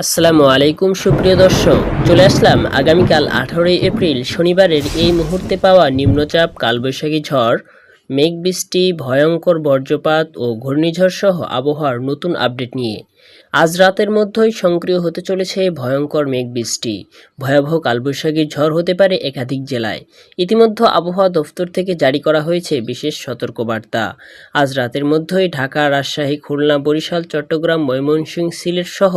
আসসালামু আলাইকুম সুপ্রিয় দর্শক, চলে আসলাম আগামীকাল 18ই এপ্রিল শনিবারের এই মুহূর্তে পাওয়া নিম্নচাপ, কালবৈশাখী ঝড়, মেঘ বৃষ্টি, ভয়ঙ্কর বজ্রপাত ও ঘূর্ণিঝড় সহ আবহাওয়ার নতুন আপডেট নিয়ে। আজ রাতের মধ্যেই সক্রিয় হতে চলেছে ভয়ঙ্কর মেঘ বৃষ্টি, ভয়াবহ কালবৈশাখী ঝড় হতে পারে একাধিক জেলায়। ইতিমধ্যে আবহাওয়া দফতর থেকে জারি করা হয়েছে বিশেষ সতর্কবার্তা। আজ রাতের মধ্যেই ঢাকা, রাজশাহী, খুলনা, বরিশাল, চট্টগ্রাম, ময়মনসিংহ, সিলেট সহ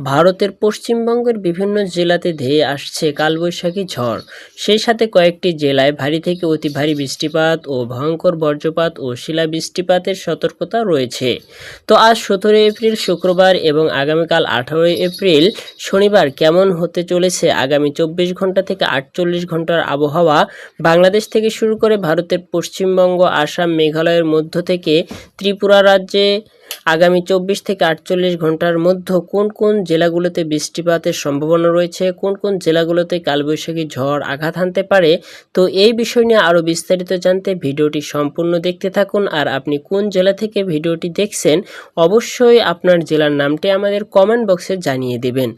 ভারতের পশ্চিমবঙ্গের বিভিন্ন জেলাতে ধেয়ে আসছে কালবৈশাখী ঝড়। সেই সাথে কয়েকটি জেলায় ভারী থেকে অতি ভারী বৃষ্টিপাত ও ভয়ঙ্কর বজ্রপাত ও শিলাবৃষ্টিপাতের সতর্কতা রয়েছে। তো আজ 17 এপ্রিল শুক্রবার এবং আগামীকাল 18 এপ্রিল শনিবার কেমন হতে চলেছে আগামী 24 ঘন্টা থেকে 48 ঘন্টার আবহাওয়া, বাংলাদেশ থেকে শুরু করে ভারতের পশ্চিমবঙ্গ, আসাম, মেঘালয়ের মধ্য থেকে ত্রিপুরা রাজ্যে আগামী 24 থেকে 48 ঘন্টার মধ্যে কোন কোন জেলাগুলোতে বৃষ্টিপাতের সম্ভাবনা রয়েছে, কোন কোন জেলাগুলোতে কালবৈশাখী ঝড় আঘাত হানতে পারে। তো এই বিষয় নিয়ে আরও বিস্তারিত জানতে ভিডিওটি সম্পূর্ণ দেখতে থাকুন। আর আপনি কোন জেলা থেকে ভিডিওটি দেখছেন অবশ্যই আপনার জেলার নামটি আমাদের কমেন্ট বক্সে জানিয়ে দেবেন।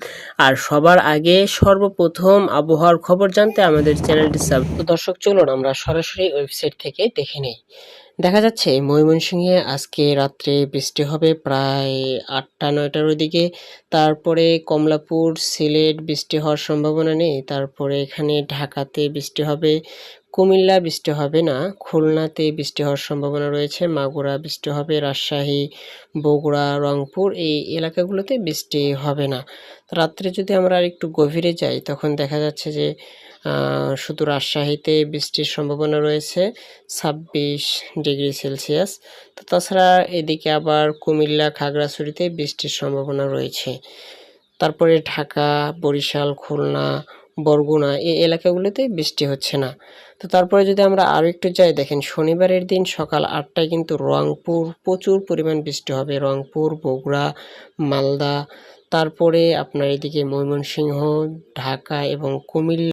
আর সবার আগে সর্বপ্রথম আবহাওয়ার খবর জানতে আমাদের চ্যানেলটি দর্শক, চলুন আমরা সরাসরি ওয়েবসাইট থেকে দেখে নিই। দেখা যাচ্ছে ময়মনসিংহে আজকে রাত্রে বৃষ্টি হবে প্রায় 8টা-9টার ওদিকে। তারপরে কমলাপুর, সিলেট বৃষ্টি হওয়ার সম্ভাবনা নেই। তারপরে এখানে ঢাকাতে বৃষ্টি হবে, কুমিল্লা বৃষ্টি হবে না, খুলনাতে বৃষ্টি হওয়ার সম্ভাবনা রয়েছে, মাগুরা বৃষ্টি হবে, রাজশাহী, বগুড়া, রংপুর এই এলাকাগুলোতে বৃষ্টি হবে না। রাত্রে যদি আমরা আরেকটু গভীরে যাই তখন দেখা যাচ্ছে যে শুধু রাজশাহীতে বৃষ্টির সম্ভাবনা রয়েছে 26 ডিগ্রি সেলসিয়াস। তো তাছাড়া এদিকে আবার কুমিল্লা, খাগড়াছড়িতে বৃষ্টির সম্ভাবনা রয়েছে। তারপরে ঢাকা, বরিশাল, খুলনা, বরগুনা এই এলাকাগুলোতে বৃষ্টি হচ্ছে না। তো তারপরে যদি আমরা আরও একটু যাই, দেখেন শনিবারের দিন সকাল 8টায় কিন্তু রংপুর প্রচুর পরিমাণ বৃষ্টি হবে, রংপুর, বগুড়া, মালদা, তারপরে আপনার এদিকে ময়মনসিংহ, ঢাকা এবং কুমিল্লা